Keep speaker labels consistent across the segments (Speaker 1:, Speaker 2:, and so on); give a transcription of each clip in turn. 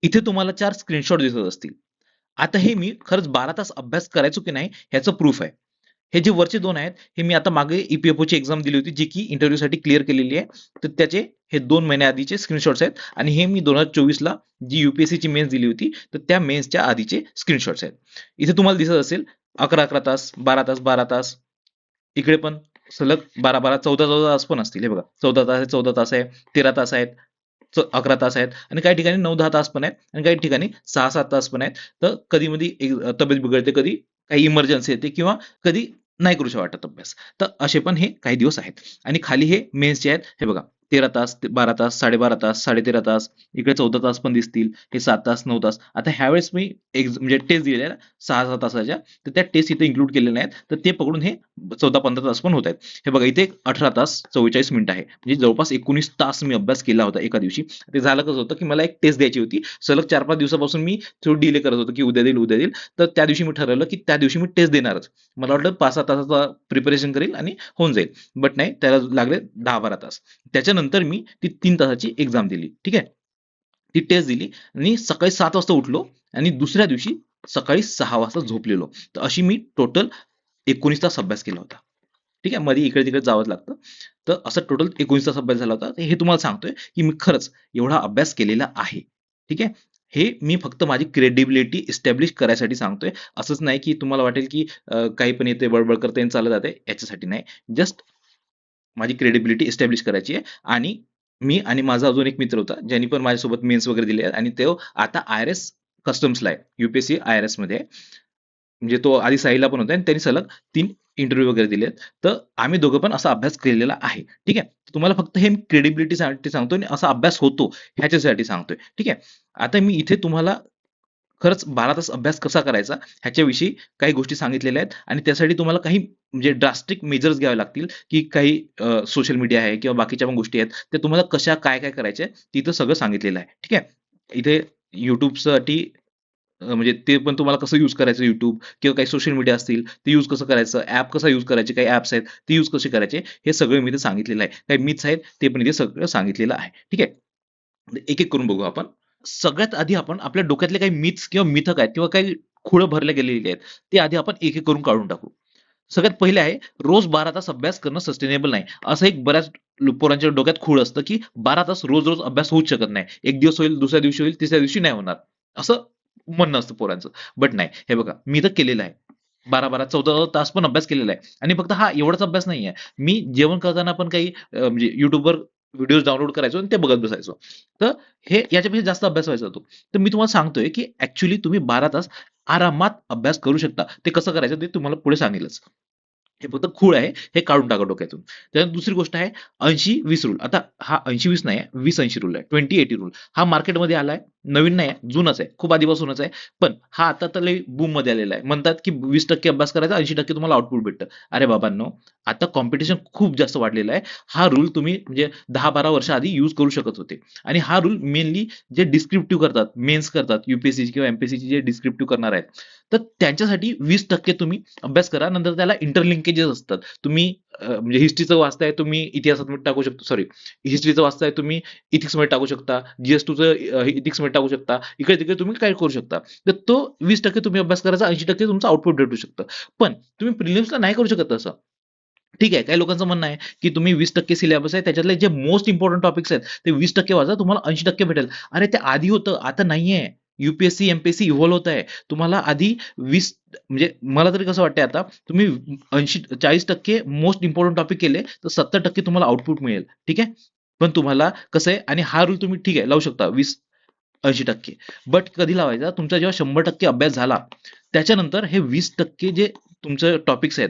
Speaker 1: इथे तुम्हाला 4 स्क्रीनशॉट दिसत असतील. आता हे मी खरंच 12 तास अभ्यास करायचो की नाही ह्याचं प्रूफ आहे. हे जे वरचे 2 आहेत, हे मी आता मागे ई-पी-एफ-ओची एक्झाम दिली होती, जी की इंटरव्ह्यूसाठी क्लिअर केलेली आहे. तर त्याचे हे 2 महिन्या आधीचे स्क्रीनशॉट्स आहेत आणि हे मी 2024ला जी यू-पी-एस-सीची मेन्स दिली होती, तर त्या मेन्सच्या आधीचे स्क्रीनशॉट्स आहेत. इथे तुम्हाला दिसत असेल 11-11 तास, 12 तास, 12 तास. इकडे पण सलग 12-12, 14-14 तास पण असतील. हे बघा 14 तास आहे, 14 तास आहे, 13 तास आहेत, 11 तास आहेत आणि काही ठिकाणी 9-10 तास पण आहेत आणि काही ठिकाणी 6-7 तास पण आहेत. तर कधी-मधी तब्येत बिघडते, कधी काही इमर्जन्सी येते किंवा कधी नाही करूशी वाटत अभ्यास. तर असे पण हे काही दिवस आहेत आणि खाली हे मेन्स जे आहेत, हे बघा 13 तास, 12 तास, 12.5 तास, 13.5 तास, इकडे 14 तास पण दिसतील, हे 7 तास, 9 तास. आता ह्यावेळेस मी म्हणजे टेस्ट दिलेल्या आहे 6-6 तासाच्या, तर त्या टेस्ट इथे इन्क्लूड केलेल्या आहेत. तर ते पकडून हे 14-15 तास पण होत आहेत. हे बघा इथे 18 तास 44 मिनिटं आहे. म्हणजे जवळपास 19 तास मी अभ्यास केला होता एका दिवशी. ते झालं कसं होतं, की मला एक टेस्ट द्यायची होती. सलग 4-5 दिवसापासून मी थोडी डिले करत होतो, की उद्या देईल, उद्या देईल. तर त्या दिवशी मी ठरवलं, की त्या दिवशी मी टेस्ट देणारच. मला वाटलं 5-6 तासाचा प्रिपरेशन करेल आणि होऊन जाईल. बट नाही, त्याला लागले 10-12 तास. त्याच्यानंतर मी ती 3 तासाची एक्झाम दिली. ठीक आहे. ती टेस्ट दिली आणि सकाळी 7 वाजता उठलो आणि दुसऱ्या दिवशी सकाळी 6 वाजता झोपलेलो. तर अशी मी टोटल 19 तास अभ्यास केला होता. ठीक आहे. मध्ये इकडे-तिकडे जावंच लागतं. तर असं टोटल 19 तास अभ्यास झाला होता. हे तुम्हाला सांगतोय, की मी खरंच एवढा अभ्यास केलेला आहे. ठीक आहे. हे मी फक्त माझी क्रेडिबिलिटी एस्टॅब्लिश करायसाठी सांगतोय. असंच नाही, की तुम्हाला वाटेल, की काही पण येते, बडबड करते आणि चालत जाते, याच्यासाठी नाही. जस्ट माझी क्रेडिबिलिटी एस्टॅब्लिश करायची आहे आणि मी आणि माझा अजून एक मित्र होता, ज्यांनी पण माझ्यासोबत मेन्स वगैरे दिले आहेत आणि तो आता आय-आर-एस कस्टम्सला आहे. यू-पी-एस-सी आय-आर-एसमध्ये आहे. म्हणजे तो आधी साईला पण होता आणि त्यांनी सलग 3 इंटरव्ह्यू वगैरे दिलेत. तर आम्ही दोघं पण असा अभ्यास केलेला आहे. ठीक आहे. तुम्हाला फक्त हे क्रेडिबिलिटीसाठी सांगतोय आणि असा अभ्यास होतो ह्याच्यासाठी सांगतोय. ठीक आहे. आता मी इथे तुम्हाला खरंच 12 तास अभ्यास कसा करायचा ह्याच्याविषयी काही गोष्टी सांगितलेल्या आहेत आणि त्यासाठी तुम्हाला काही म्हणजे ड्रास्टिक मेजर्स घ्यावे लागतील, की काही सोशल मीडिया आहे किंवा बाकीच्या पण गोष्टी आहेत. ते तुम्हाला कशा काय-काय करायच्या तिथं सगळं सांगितलेलं आहे. ठीक आहे. इथे YouTubeसाठी म्हणजे ते पण तुम्हाला कसं यूज करायचं YouTube किंवा काही सोशल मीडिया असतील, ते यूज कसं करायचं, ॲप कसा यूज करायचे, काही ॲप्स आहेत, ते यूज कसे करायचे, हे सगळं मी इथे सांगितलेलं आहे. काही मिथ्स आहेत, ते पण इथे सगळं सांगितलेलं आहे. ठीक आहे. एक-एक करून बघू आपण. सगळ्यात आधी आपण आपल्या डोक्यातले काही मिथ्स किंवा मिथक आहेत किंवा काही खुळं भरले गेलेली आहेत, ते आधी आपण एक-एक करून काढून टाकू. सगळ्यात पहिले आहे, रोज 12 तास अभ्यास करणं सस्टेनेबल नाही. असं एक बऱ्याच पोरांच्या डोक्यात खूळ असतं, की 12 तास रोज-रोज अभ्यास होऊच शकत नाही. एक दिवस होईल, दुसऱ्या दिवशी होईल, तिसऱ्या दिवशी नाही होणार. असं म्हणणं असतं पोरांचं. बट नाही. हे बघा, मी तर केलेलं आहे. 12-12, 14 तास पण अभ्यास केलेला आहे आणि फक्त हा एवढाच अभ्यास नाहीये. मी जेवण करताना पण काही म्हणजे YouTubeवर व्हिडिओज डाउनलोड करायचो आणि ते बघत बसायचो. तर हे याच्यापेक्षा जास्त अभ्यास व्हायचा तो. तर मी तुम्हाला सांगतोय, की ॲक्चुअली तुम्ही 12 तास आरामात अभ्यास करू शकता. ते कसं करायचं ते तुम्हाला पुढे सांगेलच. हे फक्त खूळ आहे, हे काढून टाका डोक्यातून. त्यानंतर दुसरी गोष्ट आहे 80-20 रूल. आता हा 80-20 नाही आहे, 20-80 रूल आहे. 20-80 रूल. हा मार्केटमध्ये आलाय, नवीन नाही आहे, जुनाच आहे. खूप आधीपासूनच आहे. पण हा आता तर लई बूममध्ये आलेला आहे. म्हणतात की 20% अभ्यास करायचा, 80% तुम्हाला आउटपुट भेटतं. अरे बाबांनो, आता कॉम्पिटिशन खूप जास्त वाढलेलं आहे. हा रूल तुम्ही म्हणजे 10-12 वर्ष आधी यूज करू शकत होते. आणि हा रूल मेनली जे डिस्क्रिप्टिव्ह करतात, मेन्स करतात, यू-पी-एस-सीची किंवा एम-पी-एस-सीची जे डिस्क्रिप्टिव्ह करणार आहेत, तर त्यांच्यासाठी 20% तुम्ही अभ्यास करा. नंतर त्याला इंटरलिंकेजेस असतात. तुम्ही म्हणजे हिस्ट्रीचं वाचताय, तुम्ही इतिहासात टाकू शकता सॉरी हिस्ट्रीचं वाचताय, तुम्ही इथिक्समध्ये टाकू शकता. GS2चं इथिक्समध्ये टाकू शकता. इकडे-तिकडे तुम्ही काय करू शकता. तर तो 20% तुम्ही अभ्यास करायचा, 80% तुमचं आउटपुट भेटू शकतं. पण तुम्ही प्रिलिम्सला नाही करू शकत तसं. ठीक आहे. काही लोकांचं म्हणणं आहे, की तुम्ही 20% सिलेबस आहे, त्याच्यातले जे मोस्ट इम्पोर्टंट टॉपिक्स आहेत, ते 20% वाचा, तुम्हाला 80% भेटेल. अरे ते आधी होतं, आता नाहीये. यू-पी-एस-सी, एम-पी-एस-सी इव्हॉल्व होत आहे. तुम्हाला आधी 20 म्हणजे मला तरी कसं वाटतंय आता, तुम्ही 40% मोस्ट इम्पोर्टंट टॉपिक केले, तर 70% तुम्हाला आउटपुट मिळेल. ठीक आहे. पण तुम्हाला कसं आहे आणि हा रूल तुम्ही ठीक आहे लावू शकता 20-80%. बट कधी लावायचा? तुमचा जेव्हा 100% अभ्यास झाला, त्याच्यानंतर हे 20% जे तुमचे टॉपिक्स आहेत,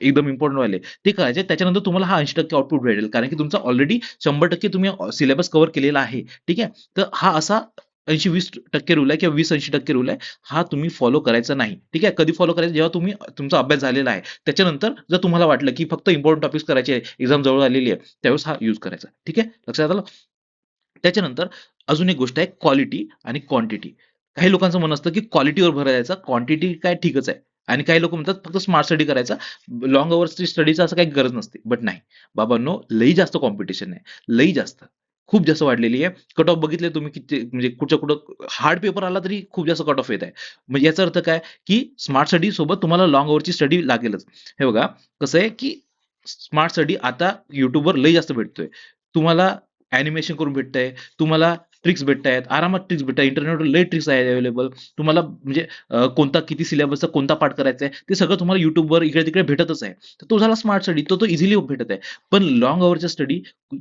Speaker 1: एकदम इम्पोर्टंट वाले, ते करायचे. त्याच्यानंतर तुम्हाला हा 80% आउटपुट भेटेल. कारण की तुमचा ऑलरेडी 100% तुम्ही सिलेबस कव्हर केलेला आहे. ठीक आहे. तर हा असा 80-20% रूल आहे किंवा 20-80% रूल आहे. हा तुम्ही फॉलो करायचा नाही. ठीक आहे. कधी फॉलो करायचा? जेव्हा तुम्ही तुमचा अभ्यास झालेला आहे. त्याच्यानंतर जर तुम्हाला वाटलं, की फक्त इम्पोर्टंट टॉपिक्स करायचे आहे, एक्झाम जवळ आलेली आहे, त्यावेळेस हा यूज करायचा. ठीक आहे. लक्षात आलं? त्याच्यानंतर अजून एक गोष्ट आहे क्वालिटी आणि क्वांटिटी. काही लोकांचं म्हणणं असतं, की क्वालिटीवर भर द्यायचा, क्वांटिटी काय ठीकच आहे. आणि काही लोकं म्हणतात फक्त स्मार्ट स्टडी करायचा, लाँग अवर्सची स्टडीची असं काही गरज नसते. बट नाही. बाबांनो, लई जास्त कॉम्पिटिशन आहे. लई जास्त. खूप जास्त वाढलेली आहे. कट ऑफ बघितले तुम्ही किती, म्हणजे कुठं हार्ड पेपर आला तरी खूप जास्त कट ऑफ येत आहे. म्हणजे याचा अर्थ काय, की स्मार्ट स्टडी सोबत तुम्हाला लाँग अवरची स्टडी लागेलच. हे बघा कसं आहे, की स्मार्ट स्टडी आता YouTubeवर लय जास्त भेटतोय. तुम्हाला ॲनिमेशन करून भेटतंय, तुम्हाला ट्रिक्स भेटतायत, आरामात ट्रिक्स भेटताय. इंटरनेटवर लय ट्रिक्स आहेत अवेलेबल. तुम्हाला म्हणजे कोणता किती सिलेबसचा कोणता पार्ट करायचा आहे, ते सगळं तुम्हाला YouTubeवर इकडे-तिकडे भेटतच आहे. तर तो झाला स्मार्ट स्टडी, तो इझिली भेटत आहे. पण लाँग अवरचा स्टडी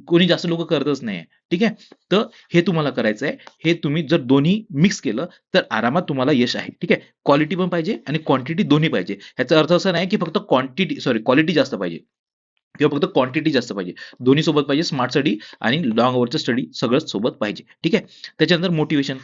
Speaker 1: कोणी जास्त लोकं करतच नाहीये. ठीक आहे. तर हे तुम्हाला करायचं आहे. हे तुम्ही जर दोन्ही मिक्स केलं, तर आरामात तुम्हाला यश आहे. ठीक आहे. क्वालिटी पण पाहिजे आणि क्वांटिटी दोन्ही पाहिजे. ह्याचा अर्थ असा नाही, की फक्त क्वालिटी जास्त पाहिजे किंवा फक्त क्वांटिटी जास्त पाहिजे. दोन्ही सोबत पाहिजे. स्मार्ट स्टडी आणि लाँग अवरचं स्टडी सगळंच सोबत पाहिजे. ठीक आहे. त्याच्यानंतर मोटिव्हेशन.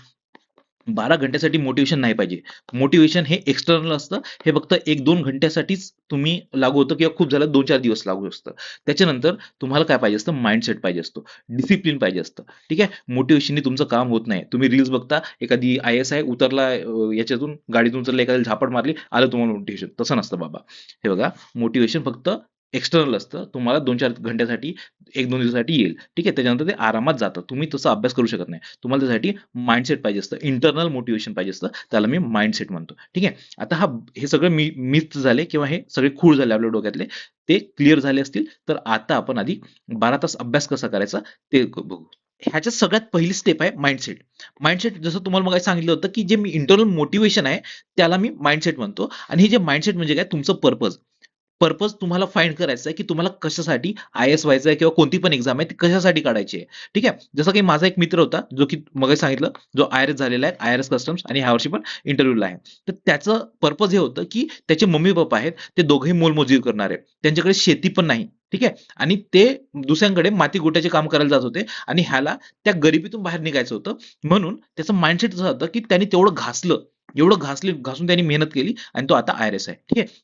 Speaker 1: 12 घंट्यासाठी मोटिव्हेशन नाही पाहिजे. मोटिव्हेशन हे एक्सटर्नल असतं. हे फक्त 1-2 घंट्यासाठीच तुम्ही लागू होतं किंवा खूप झालं 2-4 दिवस लागू असतं. त्याच्यानंतर तुम्हाला काय पाहिजे असतं? माइंडसेट पाहिजे असतो. डिसिप्लिन पाहिजे असतं. ठीक आहे. मोटिव्हेशननी तुमचं काम होत नाही. तुम्ही रील्स बघता, एखादी IS आहे उतरला याच्यातून गाडीतून उतरला, एखाद्याला झापड मारली, आलं तुम्हाला मोटिव्हेशन. तसं नसतं बाबा. हे बघा, मोटिव्हेशन फक्त एक्सटर्नल असतं. तुम्हाला 2-4 घंट्यासाठी, 1-2 दिवसासाठी येईल. ठीक आहे. त्याच्यानंतर ते आरामात जातं. तुम्ही तसा अभ्यास करू शकत नाही. तुम्हाला त्यासाठी माइंडसेट पाहिजे असतं. इंटरनल मोटिव्हेशन पाहिजे असतं. त्याला मी माइंडसेट म्हणतो. ठीक आहे. आता हे सगळं मिथ झाले किंवा हे सगळे खूळ झाले आपल्या डोक्यातले. ते क्लिअर झाले असतील, तर आता आपण आधी 12 तास अभ्यास कसा करायचा ते बघू. ह्याच्यात सगळ्यात पहिली स्टेप आहे माइंडसेट. माइंडसेट जसं तुम्हाला मगाशी सांगितलं होतं, की जे मी इंटरनल मोटिव्हेशन आहे, त्याला मी माइंडसेट म्हणतो आणि हे जे माइंडसेट म्हणजे काय, तुमचं पर्पज. पर्पज तुम्हाला फाइंड करायचा आहे, की तुम्हाला कशासाठी IAS व्हायचं आहे किंवा कोणती पण एक्झाम आहे ती कशासाठी काढायची आहे. ठीक आहे. जसं की माझा एक मित्र होता, जो की मगाशी सांगितलं, जो IRS झालेला आहे, IRS कस्टम्स, आणि ह्या वर्षी पण इंटरव्ह्यूला आहे. तर त्याचं पर्पज हे होतं, की त्याचे मम्मी-पप्पा आहेत, ते दोघंही मोलमजुरी करणारे. त्यांच्याकडे शेती पण नाही. ठीक आहे. आणि ते दुसऱ्यांकडे माती गोट्याचे काम करायला जात होते आणि ह्याला त्या गरिबीतून बाहेर निघायचं होतं. म्हणून त्याचं माइंडसेट असं होतं, की त्यांनी तेवढं घासलं, घासून त्यांनी मेहनत केली आणि तो आता IRS आहे. ठीक आहे.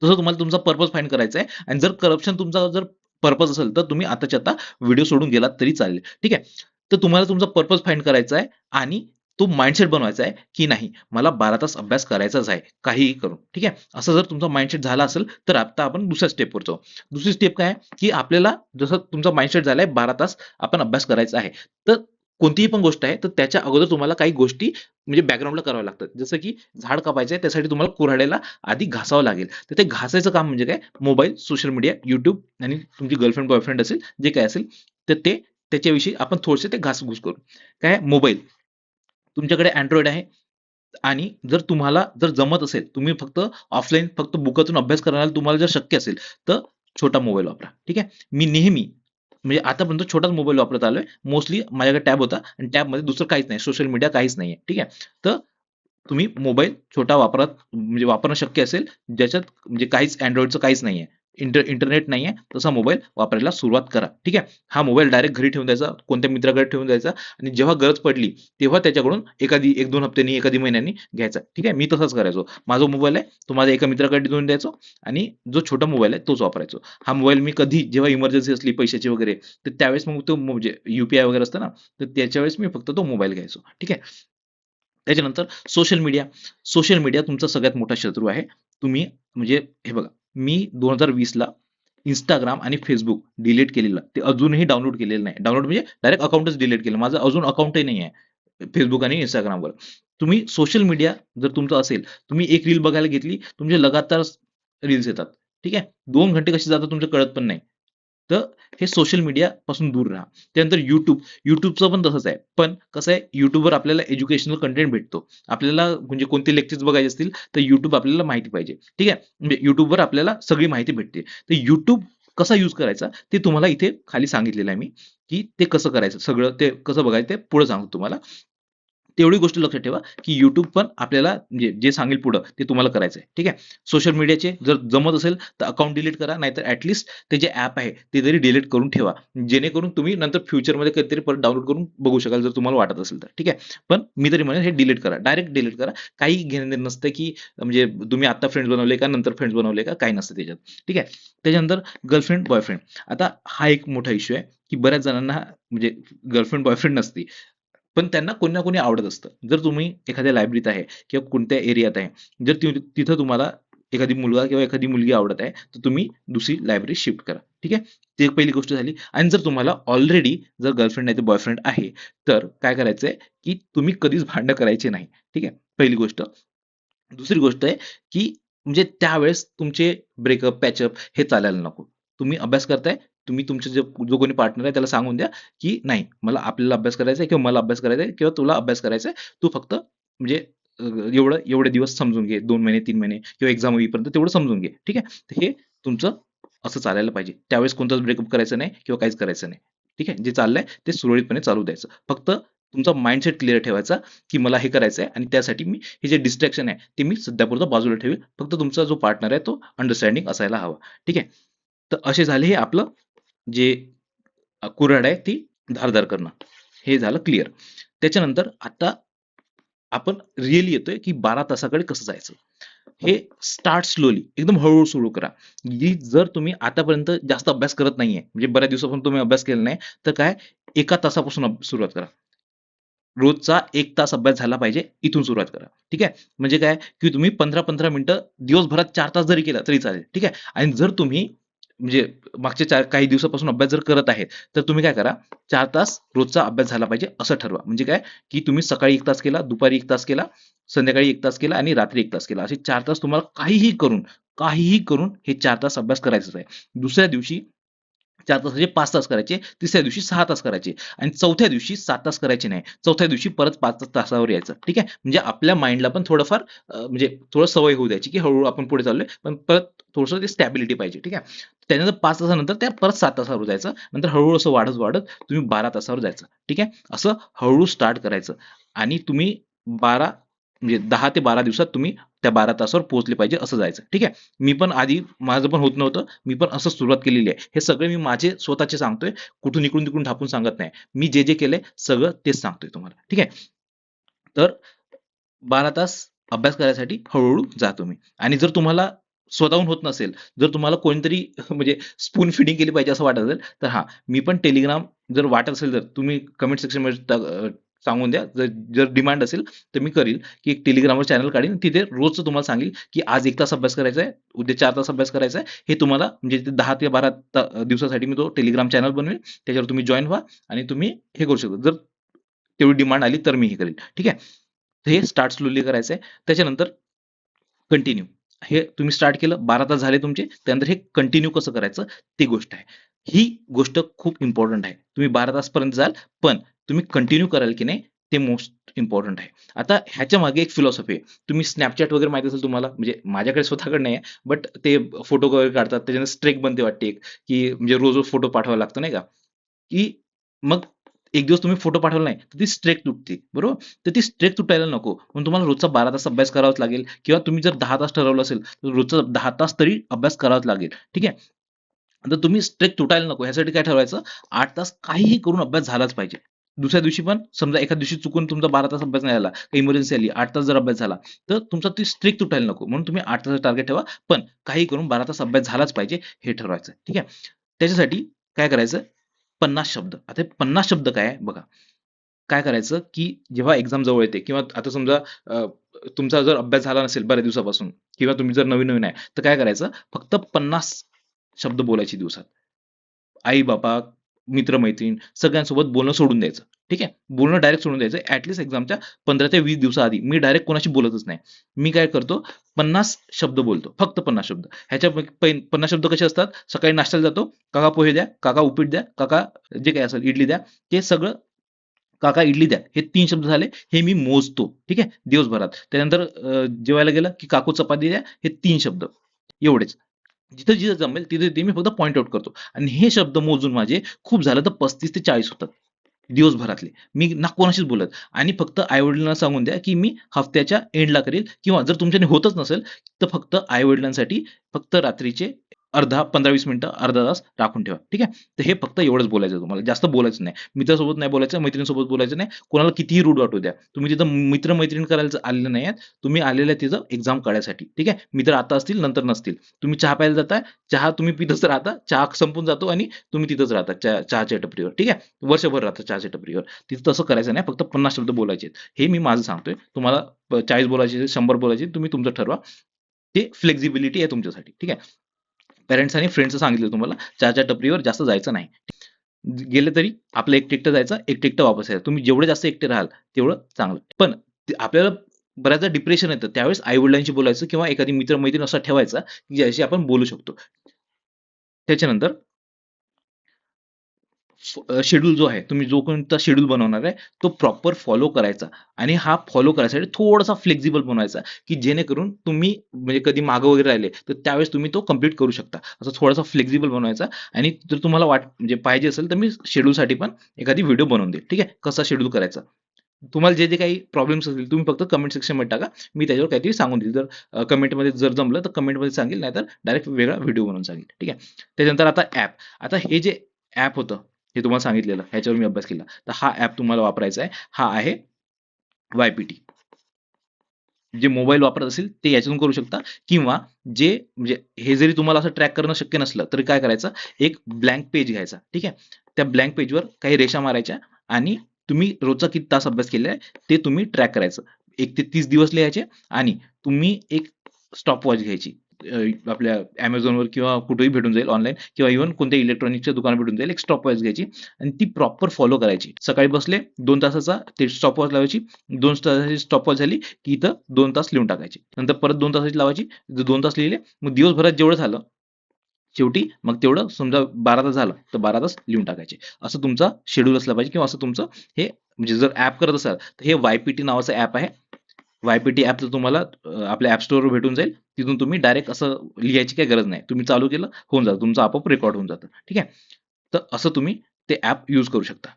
Speaker 1: तसं तुम्हाला तुमचा पर्पज फाइंड करायचा आहे आणि जर करप्शन तुमचा जर पर्पज असेल, तर तुम्ही आताच्या आता व्हिडिओ सोडून गेलात तरी चालेल. ठीक आहे. तर तुम्हाला तुमचा पर्पज फाइंड करायचा आहे आणि तो माइंडसेट बनवायचा आहे, की नाही मला 12 तास अभ्यास करायचाच आहे, काहीही करून. ठीक आहे. असं जर तुमचा माइंडसेट झाला असेल, तर आता आपण दुसऱ्या स्टेपवर जाऊ. दुसरी स्टेप काय आहे, की आपल्याला जसं तुमचा माइंडसेट झालाय 12 तास आपण अभ्यास करायचा आहे. तर कोणतीही पण गोष्ट आहे, तर त्याच्या अगोदर तुम्हाला काही गोष्टी म्हणजे बॅकग्राऊंडला कराव्या लागतात. जसं की झाड कापायचं आहे, त्यासाठी तुम्हाला कुऱ्हाडीला आधी घासावं लागेल. तर ते घासायचं काम म्हणजे काय? मोबाईल, सोशल मीडिया, YouTube आणि तुमची गर्लफ्रेंड, बॉयफ्रेंड असेल, जे काही असेल, तर ते त्याच्याविषयी आपण थोडेसे ते घासघूस करू. काय मोबाईल, तुमच्याकडे Android आहे आणि जर तुम्हाला जर जमत असेल, तुम्ही फक्त ऑफलाईन फक्त बुकातून अभ्यास करायला तुम्हाला जर शक्य असेल, तर छोटा मोबाईल वापरा. ठीक आहे. मी नेहमी म्हणजे आतापर्यंत छोटाच मोबाईल वापरत आलोय. मोस्टली माझ्याकडे टॅब होता आणि टॅबमध्ये दुसरं काहीच नाही. सोशल मीडिया काहीच नाहीये. ठीक आहे. तर तुम्ही मोबाईल छोटा वापरात म्हणजे वापरणं शक्य असेल, ज्याच्यात म्हणजे काहीच Androidचं काहीच नाहीये. इंटरनेट नाहीये, तसा मोबाईल वापरायला सुरुवात करा. ठीक आहे. हा मोबाईल डायरेक्ट घरी ठेवून द्यायचा, कोणत्या मित्राकडे ठेवून द्यायचा आणि जेव्हा गरज पडली, तेव्हा त्याच्याकडून एखादी 1-2 हप्त्यांनी, एखादी महिन्यांनी घ्यायचा. ठीक आहे. मी तसंच करायचो. माझा मोबाईल आहे, तो माझ्या एका मित्राकडे देऊन द्यायचो आणि जो छोटा मोबाईल आहे तोच वापरायचो. हा मोबाईल मी कधी जेव्हा इमर्जन्सी असली पैशाची वगैरे, तर त्यावेळेस मग तो म्हणजे UPI वगैरे असतं ना, तर त्याच्या वेळेस मी फक्त तो मोबाईल घ्यायचो. ठीक आहे. त्याच्यानंतर सोशल मीडिया. सोशल मीडिया तुमचा सगळ्यात मोठा शत्रू आहे. तुम्ही म्हणजे हे बघा, मी 2020 ला Instagram आणि Facebook डिलीट केलेलं. ते अजूनही डाउनलोड केलेलं नाही. डाउनलोड म्हणजे डायरेक्ट अकाउंटच डिलीट केलं. माझं अजून अकाउंटही नाही आहे Facebook आणि Instagramवर. तुम्ही सोशल मीडिया जर तुमचं असेल, तुम्ही एक रील बघायला घेतली, तुमचे लगातार रील्स येतात. ठीक आहे. 2 घंटे कसे जातात तुमचं कळत पण नाही. तर हे सोशल मीडियापासून दूर राहा. त्यानंतर YouTubeचं पण तसंच आहे. पण कसं आहे, YouTubeवर आपल्याला एज्युकेशनल कंटेंट भेटतो. आपल्याला म्हणजे कोणते लेक्चर्स बघायचे असतील, तर YouTube आपल्याला माहिती पाहिजे. ठीक आहे. म्हणजे YouTubeवर आपल्याला सगळी माहिती भेटते. तर YouTube कसा यूज करायचा, ते तुम्हाला इथे खाली सांगितलेलं आहे मी, की ते कसं करायचं, सगळं ते कसं बघायचं ते पुढे सांगतो तुम्हाला. तेवढी गोष्ट लक्षात ठेवा, की YouTube पण आपल्याला म्हणजे जे सांगेल पुढं ते तुम्हाला करायचं आहे. ठीक आहे. सोशल मीडियाचे जर जमत असेल तर अकाउंट डिलीट करा, नाहीतर ते जे ॲप आहे ते तरी डिलीट करून ठेवा. जेणेकरून तुम्ही नंतर फ्युचरमध्ये कधीतरी परत डाउनलोड करून बघू शकाल जर तुम्हाला वाटत असेल तर. ठीक आहे. पण मी तरी म्हणेन हे डिलीट करा. डायरेक्ट डिलीट करा. काही घेणं-देणं नसतं, की म्हणजे तुम्ही आता फ्रेंड्स बनवले का नंतर फ्रेंड्स बनवले का काही नसतं त्याच्यात. ठीक आहे. त्याच्यानंतर गर्लफ्रेंड, बॉयफ्रेंड. आता हा एक मोठा इश्यू आहे, की बऱ्याच जणांना म्हणजे गर्लफ्रेंड, बॉयफ्रेंड नसती. पण त्यांना कोणी ना कोणी आवडत असतं. जर तुम्ही एखाद्या लायब्ररीत आहे किंवा कोणत्या एरियात आहे, जर तिथं तुम्हाला एखादी मुलगा किंवा एखादी मुलगी आवडत आहे, तर तुम्ही दुसरी लायब्ररी शिफ्ट करा. ठीक आहे. ती एक पहिली गोष्ट झाली. आणि जर तुम्हाला ऑलरेडी जर गर्लफ्रेंड नाही तर बॉयफ्रेंड आहे, तर काय करायचंय, की तुम्ही कधीच भांडणं करायचे नाही. ठीक आहे. पहिली गोष्ट. दुसरी गोष्ट आहे, की म्हणजे त्यावेळेस तुमचे ब्रेकअप, पॅचअप हे चालायला नको. तुम्ही अभ्यास करताय, तुम्ही तुमचे जो कोणी पार्टनर आहे त्याला सांगून द्या, की नाही मला आपल्याला अभ्यास करायचा आहे किंवा मला अभ्यास करायचा आहे किंवा तुला अभ्यास करायचा आहे. तू फक्त म्हणजे एवढे दिवस समजून घे. 2 महिने, 3 महिने किंवा एक्झाम होईपर्यंत तेवढं समजून घे. ठीक आहे. तर हे तुमचं असं चालायला पाहिजे. त्यावेळेस कोणताच ब्रेकअप करायचा नाही किंवा काहीच करायचं नाही. ठीक आहे. जे चाललंय ते सुरळीतपणे चालू द्यायचं. फक्त तुमचा माइंडसेट क्लिअर ठेवायचा, की मला हे करायचं आहे आणि त्यासाठी मी हे जे डिस्ट्रॅक्शन आहे, ते मी सध्यापुरतं बाजूला ठेवेल. फक्त तुमचा जो पार्टनर आहे तो अंडरस्टँडिंग असायला हवा. ठीक आहे. तर असे झाले हे आपलं जे कुऱ्हाड आहे ती धारदार करणं. हे झालं क्लिअर. त्याच्यानंतर आता आपण रिअली येतोय, की 12 तासाकडे कसं जायचं? हे स्टार्ट स्लोली एकदम हळू-हळू सुरू करा. की जर तुम्ही आतापर्यंत जास्त अभ्यास करत नाहीये, म्हणजे बऱ्याच दिवसापासून तुम्ही अभ्यास केला नाही, तर काय 1 तासापासून सुरुवात करा. रोजचा 1 तास अभ्यास झाला पाहिजे, इथून सुरुवात करा. ठीक आहे. म्हणजे काय, की तुम्ही 15-15 मिनिटं दिवसभरात 4 तास जरी केला तरी चालेल. ठीक आहे. आणि जर तुम्ही म्हणजे मागच्या काही दिवसापासून अभ्यास जर करत आहेत, तर तुम्ही काय करा, 4 तास रोजचा अभ्यास झाला पाहिजे असं ठरवा. म्हणजे काय, की तुम्ही सकाळी 1 तास केला, दुपारी 1 तास केला, संध्याकाळी 1 तास केला आणि रात्री 1 तास केला. असे 4 तास तुम्हाला काहीही करून हे 4 तास अभ्यास करायचाच आहे. दुसऱ्या दिवशी 4 तासाचे 5 तास करायचे, तिसऱ्या दिवशी 6 तास करायचे आणि चौथ्या दिवशी 7 तास करायचे नाही. चौथ्या दिवशी परत 5 तासावर यायचं. ठीक आहे. म्हणजे आपल्या माइंडला पण थोडंफार म्हणजे थोडं सवय होऊ द्यायची, की हळू आपण पुढे चाललोय. पण परत थोडंसं ते स्टॅबिलिटी पाहिजे. ठीक आहे. त्यानंतर 5 तासानंतर त्या परत 7 तासावर जायचं. नंतर हळू असं वाढत-वाढत तुम्ही 12 तासावर जायचं. ठीक आहे. असं हळू स्टार्ट करायचं आणि तुम्ही 12 म्हणजे 10 ते 12 दिवसात तुम्ही त्या 12 तासावर पोहोचले पाहिजे असं जायचं. ठीक आहे. मी पण आधी माझं पण होत नव्हतं. मी पण असंच सुरुवात केलेली आहे. हे सगळे मी माझे स्वतःचे सांगतोय. कुठून इकडून-तिकडून ढापून सांगत नाही. मी जे केलंय सगळं तेच सांगतोय तुम्हाला. ठीक आहे. तर 12 तास अभ्यास करायसाठी हळू-हळू जा तुम्ही. आणि जर तुम्हाला स्वतःहून होत नसेल, जर तुम्हाला कोणीतरी म्हणजे स्पून फीडिंग केली पाहिजे असं वाटत असेल, तर हां, मी पण Telegram जर वाटत असेल तर तुम्ही कमेंट सेक्शनमध्ये सांगून द्या. जर जर डिमांड असेल, तर मी करील, की एक Telegramवर चॅनल काढीन. तिथे रोजचं तुम्हाला सांगेल, की आज 1 तास अभ्यास करायचा आहे, उद्या 4 तास अभ्यास करायचा आहे. हे तुम्हाला म्हणजे ते 10 ते 12 दिवसासाठी मी तो Telegram चॅनल बनवेल. त्याच्यावर तुम्ही जॉइन व्हा आणि तुम्ही हे करू शकता. जर तेवढी डिमांड आली तर मी हे करेल. ठीक आहे. तर हे स्टार्ट स्लोली करायचं आहे. त्याच्यानंतर कंटिन्यू. हे तुम्ही स्टार्ट केलं 12 तास झाले तुमचे. त्यानंतर हे कंटिन्यू कसं करायचं ती गोष्ट आहे. ही गोष्ट खूप इम्पोर्टंट आहे. तुम्ही 12 तासपर्यंत जाल, पण तुम्ही कंटिन्यू कराल की नाही ते मोस्ट इम्पोर्टंट आहे. आता ह्याच्या मागे एक फिलॉसॉफी आहे. तुम्ही Snapchat वगैरे माहिती असेल तुम्हाला, म्हणजे माझ्याकडे स्वतःकडे नाही आहे. बट ते फोटो वगैरे काढतात. त्याच्याने स्ट्रेक बनते वाटते एक, की म्हणजे रोज-रोज फोटो पाठवावा लागतो नाही का? की मग एक दिवस तुम्ही फोटो पाठवला नाही, तर ती स्ट्रेक तुटते. बरोबर? तर ती स्ट्रेक तुटायला नको. म्हणून तुम्हाला रोजचा 12 तास अभ्यास करावाच लागेल किंवा तुम्ही जर 10 तास ठरवलं असेल, तर रोजचा 10 तास तरी अभ्यास करावाच लागेल. ठीक आहे. आता तुम्ही स्ट्रेक तुटायला नको ह्यासाठी काय ठरवायचं, 8 तास काहीही करून अभ्यास झालाच पाहिजे. दुसऱ्या दिवशी पण समजा एखाद्या दिवशी चुकून तुमचा 12 तास अभ्यास नाही झाला, काही इमर्जन्सी आली, 8 तास जर अभ्यास झाला, तर तुमचा ती स्ट्रेक तुटायला नको. म्हणून तुम्ही 8 तासाचं टार्गेट ठेवा. पण काही करून 12 तास अभ्यास झालाच पाहिजे हे ठरवायचं. ठीक आहे. त्याच्यासाठी काय करायचं 50 शब्द. आता हे 50 शब्द काय आहे बघा. काय करायचं, की जेव्हा एक्झाम जवळ येते किंवा आता समजा तुमचा जर अभ्यास झाला नसेल बऱ्याच दिवसापासून किंवा तुम्ही जर नवीन-नवीन आहे, तर काय करायचं फक्त 50 शब्द बोलायचे दिवसात. आई-बाबा, मित्र-मैत्रीण सगळ्यांसोबत बोलणं सोडून द्यायचं. ठीक आहे. बोलणं डायरेक्ट सोडून द्यायचं. एक्झामच्या 15 ते 20 दिवसाआधी मी डायरेक्ट कोणाशी बोलतच नाही. मी काय करतो 50 शब्द बोलतो. फक्त 50 शब्द. ह्याच्यापैकी 50 शब्द कसे असतात? सकाळी नाश्त्याला जातो, "काका पोहे द्या, काका उपीट द्या, काका जे काही असेल इडली द्या." हे सगळं "काका इडली द्या." हे 3 शब्द झाले. हे मी मोजतो. ठीक आहे. दिवसभरात. त्यानंतर जेवायला गेलं, की "काकू चपाती द्या." हे 3 शब्द एवढेच. जिथं-जिथं जमेल तिथे-तिथे मी फक्त पॉइंट आउट करतो आणि हे शब्द मोजून माझे खूप झालं तर 35 ते 40 होतात. दिवसभरातले. मी ना कोणाशीच बोलत आणि फक्त आई-वडिलांना सांगून द्या, की मी हफ्त्याच्या एंडला करेल किंवा जर तुमच्याने होतच नसेल, तर फक्त आई-वडिलांसाठी फक्त रात्रीचे अर्धा 15-20 मिनिटं, अर्धा तास राखून ठेवा. ठीक आहे. तर हे फक्त एवढंच बोलायचं आहे तुम्हाला. जास्त बोलायचं नाही. मित्रासोबत नाही बोलायचं, मैत्रिणीसोबत बोलायचं नाही. कोणाला कितीही रूड वाटू द्या. तुम्ही तिथं मित्र-मैत्रीण करायला आलेले नाही आहेत. तुम्ही आलेले आहे तिथं एक्झाम काढायसाठी. ठीक आहे. मित्र आता असतील, नंतर नसतील. तुम्ही चहा प्यायला जाताय, चहा तुम्ही पितच राहता. चहा संपून जातो आणि तुम्ही तिथंच राहता चहाच्या टपरीवर. ठीक आहे. वर्षभर राहता चहाच्या टपरीवर. तिथं तसं करायचं नाही. फक्त 50 शब्द बोलायचे आहेत. हे मी माझं सांगतोय. तुम्हाला 40 बोलायचे, 100 बोलायचे, तुम्ही तुमचं ठरवा. ते फ्लेक्झिबिलिटी आहे तुमच्यासाठी. ठीक आहे. पेरेंट्स आणि फ्रेंड्सचं सांगितलं तुम्हाला चहाच्या टपरीवर जास्त जायचं नाही. गेले तरी आपलं एकटं एकटं जायचं, एकटं एकटं वापस यायचं. तुम्ही जेवढे जास्त एकटे राहाल तेवढं चांगलं. पण आपल्याला बऱ्याचदा डिप्रेशन येतं. त्यावेळेस आई-वडिलांशी बोलायचं किंवा एखादी मित्र-मैत्रीण असा ठेवायचा, की ज्याच्याशी आपण बोलू शकतो. त्याच्यानंतर शेड्यूल जो आहे, तुम्ही जो कोणता शेड्यूल बनवणार आहे, तो प्रॉपर फॉलो करायचा आणि हा फॉलो करायसाठी थोडासा फ्लेक्सिबल बनवायचा, की जेणेकरून तुम्ही म्हणजे कधी मागं वगैरे राहिले, तर त्यावेळेस तुम्ही तो कंप्लीट करू शकता. असं थोडासा फ्लेक्सिबल बनवायचा आणि जर तुम्हाला म्हणजे पाहिजे असेल, तर मी शेड्यूलसाठी पण एखादी व्हिडिओ बनवून देईल. ठीक आहे. कसा शेड्यूल करायचा. तुम्हाला जे काही प्रॉब्लेम्स असतील, तुम्ही फक्त कमेंट सेक्शनमध्ये टाका. मी त्याच्यावर काहीतरी सांगून देईल. जर कमेंटमध्ये जर जमलं, तर कमेंटमध्ये सांगेल, नाहीतर डायरेक्ट वेगळा व्हिडिओ बनवून सांगेल. ठीक आहे. त्याच्यानंतर आता ॲप. आता हे जे ॲप होतं, हे तुम्हाला सांगितलेलं, ह्याच्यावर मी अभ्यास केला. तर हा ॲप तुम्हाला वापरायचा आहे. हा आहे YPT. जे मोबाईल वापरत असेल ते याच्यातून करू शकता किंवा जे म्हणजे हे जरी तुम्हाला असं ट्रॅक करणं शक्य नसलं, तरी काय करायचं, एक ब्लँक पेज घ्यायचा. ठीक आहे. त्या ब्लँक पेजवर काही रेषा मारायच्या आणि तुम्ही रोजचा किती तास अभ्यास केलाय ते तुम्ही ट्रॅक करायचं. 1 ते 30 दिवस लिहायचे आणि तुम्ही एक स्टॉपवॉच घ्यायची. आपल्या Amazonवर किंवा कुठेही भेटून जाईल ऑनलाईन किंवा इव्हन कोणत्याही इलेक्ट्रॉनिक्सच्या दुकानात भेटून जाईल. एक स्टॉपवॉच घ्यायची आणि ती प्रॉपर फॉलो करायची. सकाळी बसले 2 तासाचा ते स्टॉपवॉच लावायची. 2 तासाची स्टॉपवॉच झाली की इथं 2 तास लिहून टाकायचे. नंतर परत 2 तासाची लावायची. जर 2 तास लिहिले, मग दिवसभरात जेवढं झालं, शेवटी मग तेवढं समजा 12 तास झालं, तर 12 तास लिहून टाकायचे. असं तुमचा शेड्यूल असला पाहिजे किंवा असं तुमचं हे म्हणजे जर ॲप करत असाल, तर हे YPT नावाचं ॲप आहे. YPT ॲप तर तुम्हाला आपल्या ॲप स्टोअरवर भेटून जाईल. तिथून तुम्ही डायरेक्ट असं लिहायची काही गरज नाही. तुम्ही चालू केलं, होऊन जातं. तुमचं आपोआप रेकॉर्ड होऊन जातं. ठीक आहे. तर असं तुम्ही ते ॲप यूज करू शकता.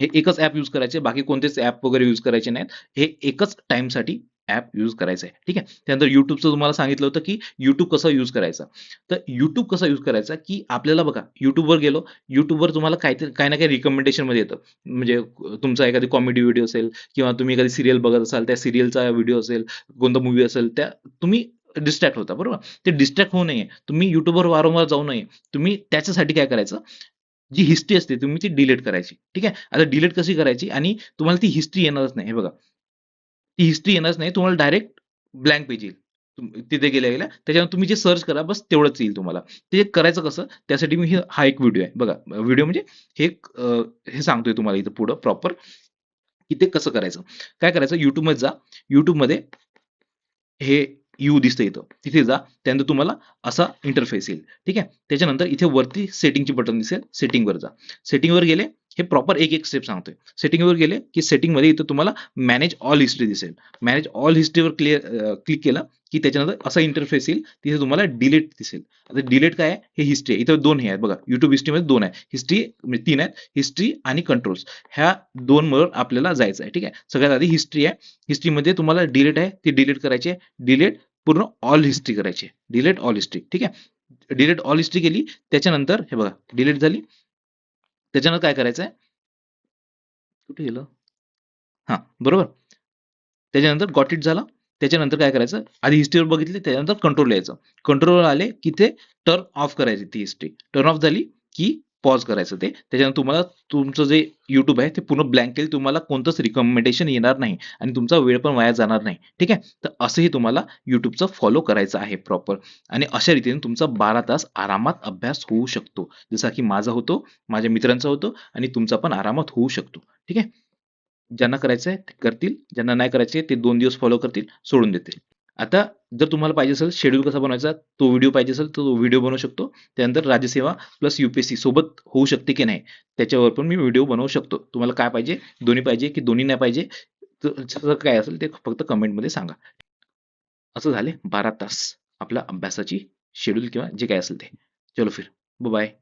Speaker 1: हे एकच ॲप यूज करायचे, बाकी कोणतेच ॲप वगैरे यूज करायचे नाहीत. हे एकच टाईमसाठी ॲप यूज करायचं आहे. ठीक आहे. त्यानंतर YouTubeचं तुम्हाला सांगितलं होतं, की YouTube कसं यूज करायचं. तर YouTube कसा यूज करायचा, की आपल्याला बघा YouTubeवर गेलो, YouTubeवर तुम्हाला काहीतरी काही ना काही रिकमेंडेशनमध्ये येतं. म्हणजे तुमचा एखादी कॉमेडी व्हिडिओ असेल किंवा तुम्ही एखादी सीरियल बघत असाल, त्या सीरियलचा व्हिडिओ असेल, कोणता मूव्ही असेल, त्या तुम्ही डिस्ट्रॅक्ट होता, बरोबर? ते डिस्ट्रॅक्ट होऊ नये, तुम्ही YouTubeवर वारंवार जाऊ नये. तुम्ही त्याच्यासाठी काय करायचं, जी हिस्ट्री असते तुम्ही ती डिलीट करायची. ठीक आहे. आता डिलीट कशी करायची आणि तुम्हाला ती हिस्ट्री येणारच नाही. हे बघा, ती हिस्ट्री येणारच नाही. तुम्हाला डायरेक्ट ब्लँक पेज येईल. तिथे गेल्या-गेल्या त्याच्यानंतर तुम्ही जे सर्च करा बस तेवढंच येईल तुम्हाला. ते करायचं कसं? त्यासाठी मी हा एक व्हिडिओ आहे. बघा, व्हिडिओ म्हणजे हे हे सांगतोय तुम्हाला इथं पुढं प्रॉपर की ते कसं करायचं. काय करायचं, YouTubeमध्ये जा. YouTubeमध्ये हे यू दिसतं इथं. तिथे जा. त्यानंतर तुम्हाला असा इंटरफेस येईल. ठीक आहे. त्याच्यानंतर इथे वरती सेटिंगची बटन दिसेल. सेटिंगवर जा. सेटिंगवर गेले, हे प्रॉपर एक-एक स्टेप सांगतोय. सेटिंगवर गेले, की सेटिंगमध्ये इथं तुम्हाला मॅनेज ऑल हिस्ट्री दिसेल. मॅनेज ऑल हिस्ट्रीवर क्लिक केलं, की त्याच्यानंतर असा इंटरफेस येईल. तिथे तुम्हाला डिलीट दिसेल. आता डिलीट काय आहे? हे हिस्ट्री आहे. इथं 2 हे आहेत बघा. YouTube हिस्ट्रीमध्ये 2 आहे. हिस्ट्री म्हणजे 3 आहेत. हिस्ट्री आणि कंट्रोल्स. ह्या 2 वर आपल्याला जायचं आहे. ठीक आहे. सगळ्यात आधी हिस्ट्री आहे. हिस्ट्रीमध्ये तुम्हाला डिलीट आहे, ती डिलीट करायची आहे. डिलीट पूर्ण ऑल हिस्ट्री करायची आहे. Delete all history. ठीक आहे. डिलीट ऑल हिस्ट्री केली. त्याच्यानंतर हे बघा, डिलीट झाली. त्याच्यानंतर काय करायचं आहे? कुठे गेलं? हां, बरोबर. त्याच्यानंतर गॉट इट झाला. त्याच्यानंतर काय करायचं? आधी हिस्ट्रीवर बघितली, त्याच्यानंतर कंट्रोल यायचं. कंट्रोलवर आले, की ते टर्न ऑफ करायची ती हिस्ट्री. टर्न ऑफ झाली, की पॉज करायचं ते. त्याच्यानंतर तुम्हाला तुमचं जे YouTube आहे ते पूर्ण ब्लँक येईल. तुम्हाला कोणतंच रिकमेंडेशन येणार नाही आणि तुमचा वेळ पण वाया जाणार नाही. ठीक आहे. तर असंही तुम्हाला YouTubeचं फॉलो करायचं आहे प्रॉपर आणि अशा रीतीने तुमचा 12 तास आरामात अभ्यास होऊ शकतो. जसा की माझा होतो, माझ्या मित्रांचा होतो आणि तुमचा पण आरामात होऊ शकतो. ठीक आहे. ज्यांना करायचंय ते करतील, ज्यांना नाही करायचे ते 2 दिवस फॉलो करतील, सोडून देतील. आता जर तुम्हाला पाहिजे असेल शेड्यूल कसा बनवायचा, तो व्हिडिओ पाहिजे असेल, तर तो व्हिडिओ बनवू शकतो. त्यानंतर राज्यसेवा प्लस UPSC सोबत होऊ शकते की नाही, त्याच्यावर पण मी व्हिडिओ बनवू शकतो. तुम्हाला काय पाहिजे? दोन्ही पाहिजे की दोन्ही नाही पाहिजे? तर जसं काय असेल ते फक्त कमेंटमध्ये सांगा. असं झाले 12 तास आपल्या अभ्यासाची शेड्यूल किंवा जे काही असेल ते. चलो फिर. बाय.